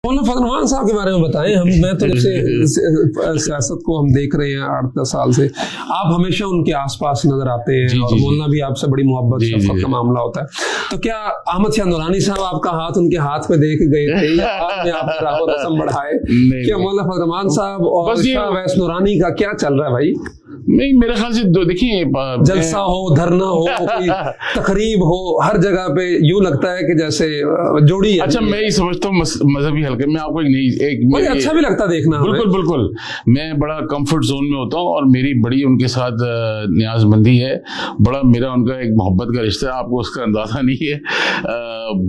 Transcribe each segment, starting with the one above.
मौलाना फजल रहमान साहब के बारे में बताएं। मैं तो जब से सियासत को हम देख रहे हैं 8-10 साल से, आप हमेशा उनके आसपास नजर आते हैं और मौलाना भी आपसे बड़ी मोहब्बत शफकत का मामला होता है। तो क्या अहमद शाह नूरानी साहब आपका हाथ उनके हाथ में देख गए थे या आपने आपका राहो रस्म बढ़ाए? क्या मौलाना फजल रहमान साहब और शाह अवैस नूरानी का क्या चल रहा है भाई? नहीं, मेरे ख्याल से देखिए, जलसा हो, धरना हो, कोई तकरीब हो, हर जगह पे यूं लगता है कि जैसे जोड़ी है। अच्छा, मैं ये समझता हूँ मजहबी हलके में आपको एक अच्छा भी लगता देखना। बिल्कुल मैं बड़ा कंफर्ट जोन में होता हूँ और मेरी बड़ी उनके साथ न्याजमंदी है, बड़ा मेरा उनका एक मोहब्बत का रिश्ता है, आपको उसका अंदाजा नहीं है,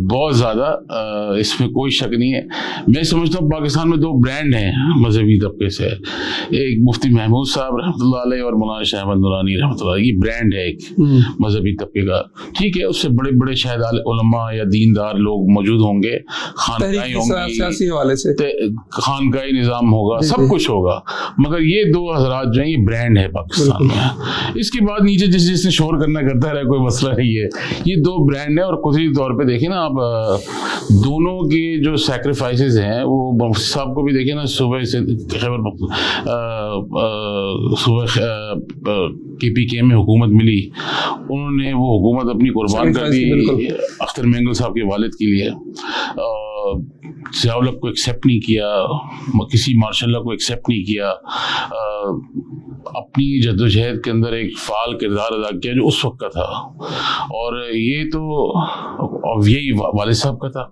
बहुत ज्यादा, इसमें कोई शक नहीं है। मैं समझता हूँ पाकिस्तान में दो ब्रांड हैं मजहबी तबके से, एक मुफ्ती महमूद साहब रहमतुल्लाह अलैह और मौलाना शाह अहमद नूरानी रहमतुल्लाह, ये ब्रांड है एक मजहबी तबके का। ठीक है, उससे बड़े बड़े शायद उलमा या दीनदार लोग मौजूद होंगे, खानकाई होंगी, सियासी हवाले से खानकाई निज़ाम होगा, सब कुछ होगा, मगर ये दो हजरात जो है ये ब्रांड है पाकिस्तान में। इसके बाद नीचे जिसने शोर करना करता रहे, कोई मसला नहीं है, ये दो ब्रांड है। और कुदरती तौर पे देखें ना आप, दोनों के जो सैक्रिफाइसेस हैं वो मुफ्ती साहब को भी देखें ना, सुबह से सुबह KPK में हुकूमत मिली, उन्होंने वो हुकूमत अपनी कुर्बान कर दी अख्तर मेंगल साहब के वालिद के लिए। ज़ियाउल हक को एक्सेप्ट नहीं किया, किसी मार्शल को एक्सेप्ट नहीं किया, अपनी जद्दोजहद के अंदर एक फ़ाल किरदार अदा किया जो उस वक्त का था। और ये तो यही वालिद साहब का था।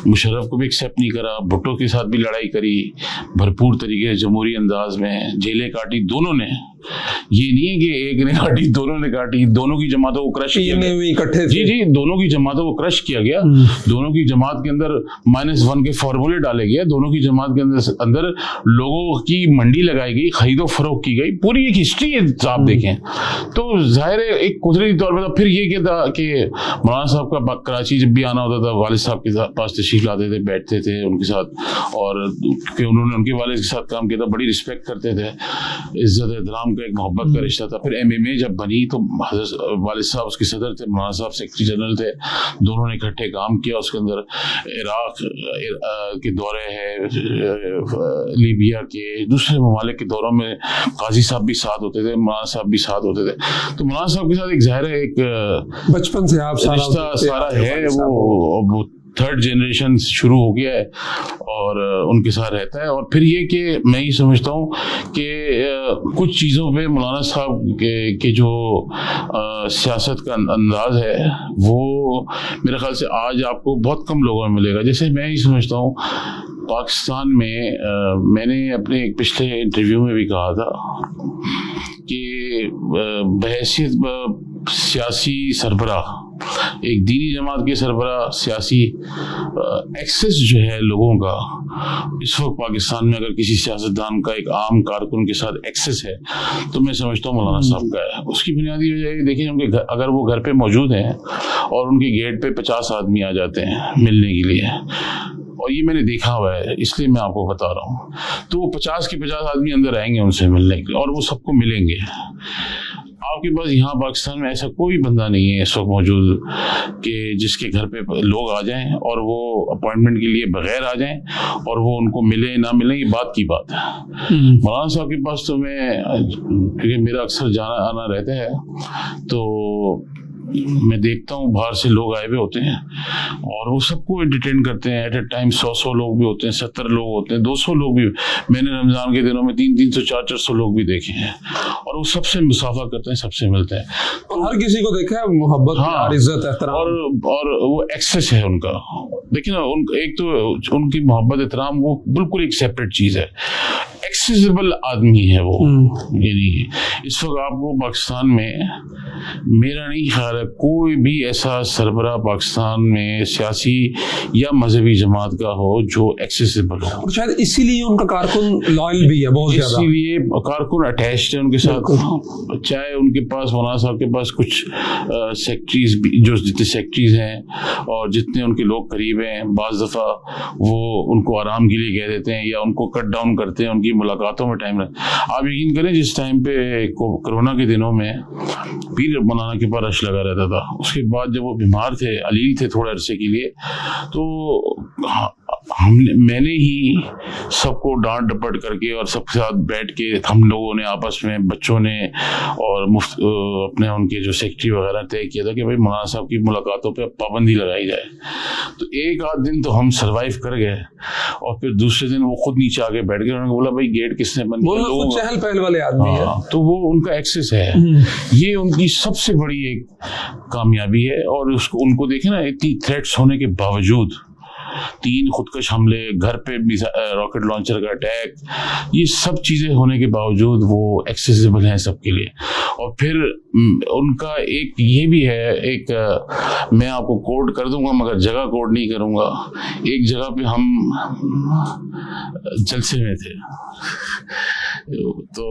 मुशर्रफ को भी एक्सेप्ट नहीं करा, भुट्टो के साथ भी लड़ाई करी भरपूर तरीके से, जमहूरी अंदाज में जेलें काटी दोनों ने। ये नहीं है कि एक ने काटी, दोनों ने काटी, दोनों की जमातों को क्रश किया गया। जी, दोनों की जमातों को क्रश किया गया, दोनों की जमात के अंदर -1 के फॉर्मूले डाले गए, दोनों की जमात के अंदर लोगों की मंडी लगाई गई, खरीदो फरोख्त की गई, पूरी एक हिस्ट्री है आप देखें। तो जाहिर है एक कुदरती तौर पर फिर ये क्या था कि मौलाना साहब का कराची जब भी आना होता था, वालिद साहब के पास तशरीफ लाते थे, बैठते थे उनके साथ, और क्योंकि उन्होंने उनके वालिद के साथ काम किया था, बड़ी रिस्पेक्ट करते थे, इज्जत एहतराम का एक मोहब्बत का रिश्ता था। फिर MMA जब बनी तो वालिद साहब उसके सदर थे, मौलाना साहब सेक्रेटरी जनरल थे, दोनों ने इकट्ठे काम किया। उसके अंदर इराक के दौरे है, लीबिया के, दूसरे ममालिक के दौरों में काजी साहब भी साथ होते थे, मौलाना साहब भी साथ होते थे। तो मौलाना साहब के साथ एक ज़ाहिर है एक बचपन से आप रिश्ता सारा है, वो थर्ड जनरेशन शुरू हो गया है और उनके साथ रहता है। और फिर ये कि मैं ये समझता हूँ कि कुछ चीज़ों पे मौलाना साहब के जो सियासत का अंदाज है वो मेरे ख्याल से आज आपको बहुत कम लोगों में मिलेगा। जैसे मैं ये समझता हूँ पाकिस्तान में, मैंने अपने एक पिछले इंटरव्यू में भी कहा था कि बहैसियत सियासी सरबराह, एक दीनी जमात के सरबराह, सियासी एक्सेस जो है लोगों का इस वक्त पाकिस्तान में, अगर किसी सियासतदान का एक आम कारकुन के साथ एक्सेस है तो मैं समझता हूँ मौलाना साहब का है। उसकी बुनियादी वजह देखिए, उनके अगर वो घर पे मौजूद हैं और उनके गेट पे 50 आदमी आ जाते हैं मिलने के लिए, और ये मैंने देखा हुआ है इसलिए मैं आपको बता रहा हूँ, तो वो 50 के 50 आदमी अंदर आएंगे उनसे मिलने के लिए और वो सबको मिलेंगे। आपके पास यहाँ पाकिस्तान में ऐसा कोई बंदा नहीं है इस वक्त मौजूद कि जिसके घर पे लोग आ जाएं और वो अपॉइंटमेंट के लिए बगैर आ जाएं और वो उनको मिले ना मिले, ये बात की बात है। मौलाना साहब के पास तो मैं, क्योंकि मेरा अक्सर जाना आना रहता है, तो मैं देखता हूँ बाहर से लोग आए हुए होते हैं और वो सबको एंटरटेन करते हैं। एट ए टाइम 100 लोग भी होते हैं, 70 लोग होते हैं, 200 लोग भी। मैंने रमज़ान के दिनों में 300, 400 लोग भी देखे हैं और वो सबसे मुसाफा करते हैं, सबसे मिलते हैं और हर किसी को देखा है, मोहब्बत, हाँ, इज्जत, एहतराम, और वो एक्सेस है उनका। देखिए ना, एक तो उनकी मोहब्बत, एहतराम, वो बिल्कुल एक सेपरेट चीज़ है, एक्सेसिबल आदमी है वो। यानी इस वक्त आपको पाकिस्तान में, मेरा नहीं ख्याल है कोई भी ऐसा सरबराह पाकिस्तान में सियासी या मजहबी जमात का हो जो एक्सेसिबल हो। और शायद इसीलिए उनका कारकुन लॉयल भी है बहुत ज़्यादा, इसीलिए कारकुन अटैच्ड है उनके साथ। चाहे उनके पास, मौलाना साहब के पास कुछ सेक्रेटरीज, जो जितने सेक्रेटरीज हैं और जितने उनके लोग करीब हैं, बाज़ दफ़ा वो उनको आराम के लिए कह देते हैं या उनको कट डाउन करते हैं, उनकी मुलाकातों में टाइम लगता। आप यकीन करें, जिस टाइम पे कोरोना के दिनों में पीर मौलाना के पास रश लगा रहता था, उसके बाद जब वो बीमार थे, अलील थे थोड़े अरसे के लिए, तो मैंने ही सबको डांट डपट करके और सबके साथ बैठ के हम लोगों ने आपस में, बच्चों ने और अपने उनके जो सेक्रेटरी वगैरह तय किया था कि भाई मौलाना साहब की मुलाकातों पे पाबंदी लगाई जाए। तो एक आध दिन तो हम सरवाइव कर गए और फिर दूसरे दिन वो खुद नीचे आके बैठ गए। उन्होंने बोला भाई गेट किसने बंद किया? लोग चहल पहल वाले आदमी है, तो वो उनका एक्सेस है, ये उनकी सबसे बड़ी एक कामयाबी है। और उसको उनको देखे ना, इतनी थ्रेट्स होने के बावजूद 3 खुदकश हमले, घर पे रॉकेट लॉन्चर का अटैक, ये सब चीजें होने के बावजूद वो एक्सेसिबल हैं सबके लिए। और फिर उनका एक ये भी है, एक मैं आपको कोड कर दूंगा मगर जगह कोड नहीं करूंगा। एक जगह पे हम जलसे में थे तो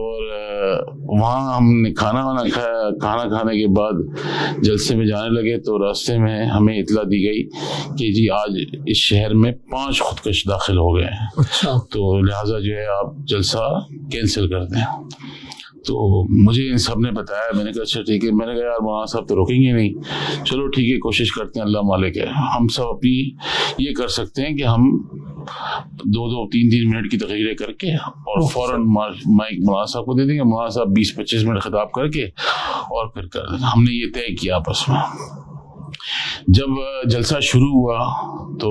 वहाँ हमने खाना खाया। खाना खाने के बाद जलसे में जाने लगे तो रास्ते में हमें इतला दी गई कि जी आज इस शहर में 5 खुदकश दाखिल हो गए हैं। अच्छा। तो लिहाजा जो है आप जलसा कैंसिल कर दें। तो मुझे इन सब ने बताया, मैंने कहा अच्छा ठीक है। मैंने कहा यार मौलाना साहब तो रोकेंगे नहीं, चलो ठीक है कोशिश करते हैं, अल्लाह मालिक है। हम सब अपनी ये कर सकते हैं कि हम 2-3 मिनट की तकरीरें करके और फौरन माइक मौलाना साहब को दे देंगे, मौलाना साहब 20-25 मिनट खिताब करके और फिर कर देंगे। हमने ये तय किया आपस में। जब जलसा शुरू हुआ तो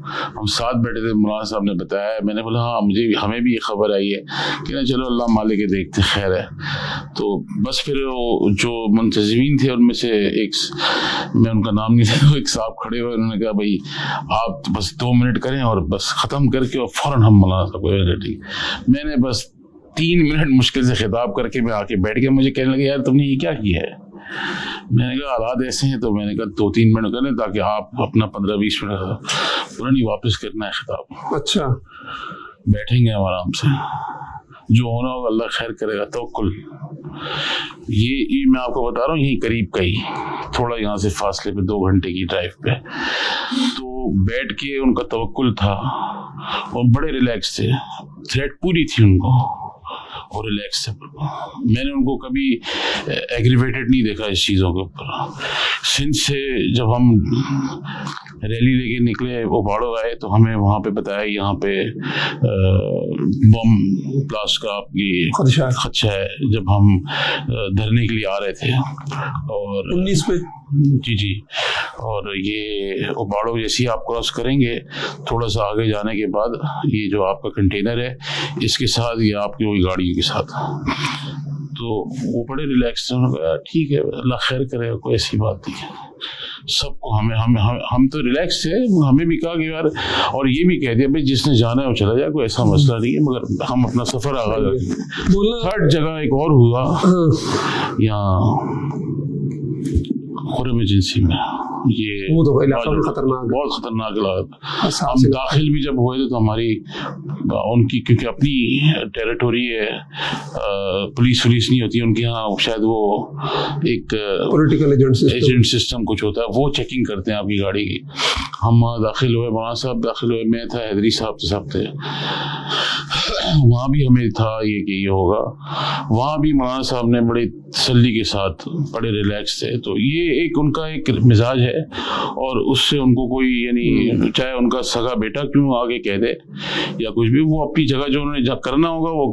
हम साथ बैठे थे, मौलाना साहब ने बताया, मैंने बोला हाँ हमें भी ये खबर आई है कि ना चलो अल्लाह मालिक है, देखते खैर है। तो बस फिर जो मुंतज़िमीन थे उनमें से एक, मैं उनका नाम नहीं था, एक साहब खड़े हुए, उन्होंने कहा भाई आप तो बस 2 मिनट करें और बस ख़त्म करके और फ़ौरन हम मौलाना साहब को ठीक। मैंने बस 3 मिनट मुश्किल से खिताब करके मैं आके बैठ गया। मुझे कहने लगे यार तुमने ये क्या किया है? मैंने कहा हालात ऐसे हैं, तो मैंने कहा 2-3 मिनट करें ताकि आप अपना 15-20 मिनट पूरा नहीं वापस करना है खिताब। अच्छा। बैठेंगे हम आराम से, जो होना होगा अल्लाह खैर करेगा, तवक्कुल। ये मैं आपको बता रहा हूँ, यहीं करीब का ही, थोड़ा यहाँ से फासले पे 2 घंटे की ड्राइव पे। तो बैठ के उनका तवक्कुल था और बड़े रिलैक्स थे, थ्रेट पूरी थी उनको और रिलैक्स थे। मैंने उनको कभी एग्रीवेटेड नहीं देखा इस चीज़ों के ऊपर। सिंध से जब हम रैली लेके निकले, वो बाड़ो आए तो हमें वहाँ पे बताया यहाँ पे बम ब्लास्ट का आपकी खदशा है, जब हम धरने के लिए आ रहे थे। और 19 पे जी। और ये उबाड़ो जैसे ही आप क्रॉस करेंगे, थोड़ा सा आगे जाने के बाद ये जो आपका कंटेनर है इसके साथ, ये आपकी वही गाड़ी के साथ। तो वो बड़े रिलैक्स थे, ठीक है अल्लाह खैर करेगा, कोई ऐसी बात नहीं है। सबको हम तो रिलैक्स थे। हमें भी कहा कि यार, और ये भी कह दिया भाई जिसने जाना है वो चला जाए, कोई ऐसा मसला नहीं है, मगर हम अपना सफर आगाज करेंगे। थर्ड जगह एक और हुआ यहाँ खुरम एजेंसी में, ये वो तो खतरनाक, बहुत खतरनाक लगा। हम दाखिल भी जब हुए थे तो हमारी उनकी, क्योंकि अपनी टेरिटोरी है, पुलिस नहीं होती उनके यहाँ, शायद वो एक पॉलिटिकल एजेंट सिस्टम कुछ होता है, वो चेकिंग करते हैं आपकी गाड़ी की। हम दाखिल हुए, मौलाना साहब दाखिल हुए, मैं था, हैदरी साहब थे। वहाँ भी हमें था ये कि ये होगा। वहाँ भी मौलाना साहब ने बड़े तसल्ली के साथ, बड़े रिलैक्स थे। तो ये एक उनका एक मिजाज है और उससे उनको कोई, यानी चाहे उनका सगा बेटा क्यों आगे कह दे या कुछ भी, वो अपनी जगह जो उन्होंने करना होगा वो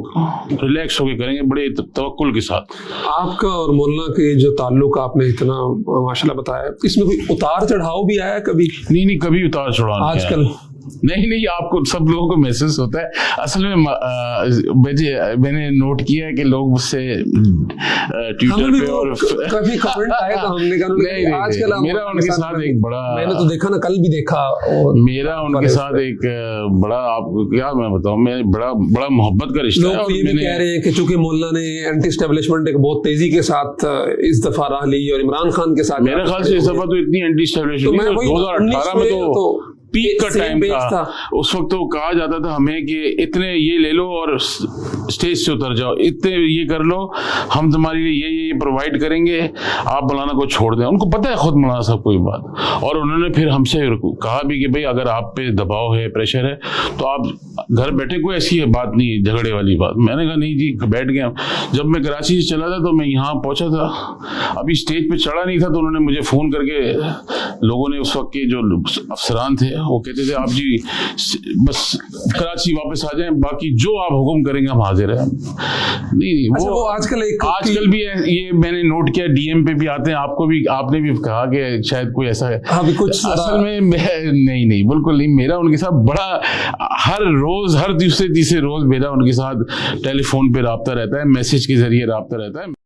रिलैक्स होके करेंगे, बड़े तवक्कुल के साथ। आपका और मौलाना के जो ताल्लुक आपने इतना माशाल्लाह बताया, इसमें कोई उतार चढ़ाव भी आया कभी? नहीं, कभी उतार चढ़ाव नहीं आजकल नहीं, आपको सब लोगों को महसूस होता है। असल में मैंने नोट किया है कि लोग मुझसे ट्विटर पे और काफी कमेंट आए तो हमने कहा आजकल मेरा उनके साथ एक बड़ा, मैंने तो देखा ना, कल भी देखा, और मेरा उनके साथ एक बड़ा, आपको क्या मैं बताऊं, मैं बड़ा मोहब्बत का रिश्ता है। लोग ये भी कह रहे हैं कि चूंकि मौलाना ने एंटी एस्टेब्लिशमेंट एक बहुत तेजी के साथ इस दफा राह ली और इमरान खान के साथ, मेरे ख्याल से इस दफा तो इतनी एंटी एस्टेब्लिशमेंट 2018 में तो पीक का टाइम था। उस वक्त तो कहा जाता था हमें कि इतने ये ले लो और स्टेज से उतर जाओ, इतने ये कर लो, हम तुम्हारे लिए ये प्रोवाइड करेंगे, आप मौलाना को छोड़ दें। उनको पता है खुद मौलाना साहब कोई बात, और उन्होंने फिर हमसे कहा भी कि भाई अगर आप पे दबाव है, प्रेशर है, तो आप घर बैठे, कोई ऐसी बात नहीं है झगड़े वाली बात। मैंने कहा नहीं जी, बैठ गया। जब मैं कराची से चला था तो मैं यहाँ पहुंचा था, अभी स्टेज पे चढ़ा नहीं था, तो उन्होंने मुझे फोन करके, लोगों ने उस वक्त के जो अफसरान थे वो कहते थे आप जी बस कराची वापस आ जाएं, बाकी जो आप हुक्म करेंगे हम हाजिर हैं। नहीं अच्छा, वो आजकल भी ये मैंने नोट किया, डीएम पे भी आते हैं, आपने भी कहा कि शायद कोई ऐसा है। हाँ, कुछ असल में नहीं बिल्कुल नहीं, मेरा उनके साथ बड़ा हर रोज हर दूसरे तीसरे रोज मेरा उनके साथ टेलीफोन पे राब्ता रहता है, मैसेज के जरिए राब्ता रहता है।